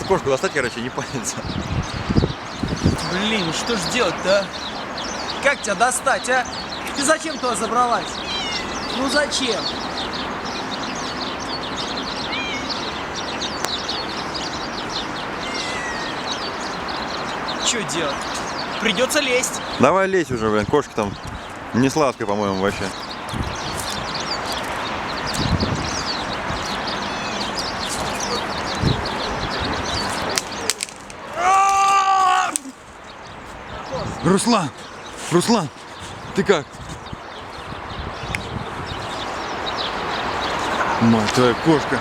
кошку достать, короче, не палится. Блин, что ж делать-то, а? Как тебя достать, а? Ты зачем туда забралась? Ну зачем? Что делать? Придется лезть. Давай лезь уже, блин, кошка там не сладкая, по-моему, вообще. Руслан! Руслан! Ты как? Мать твоя, кошка!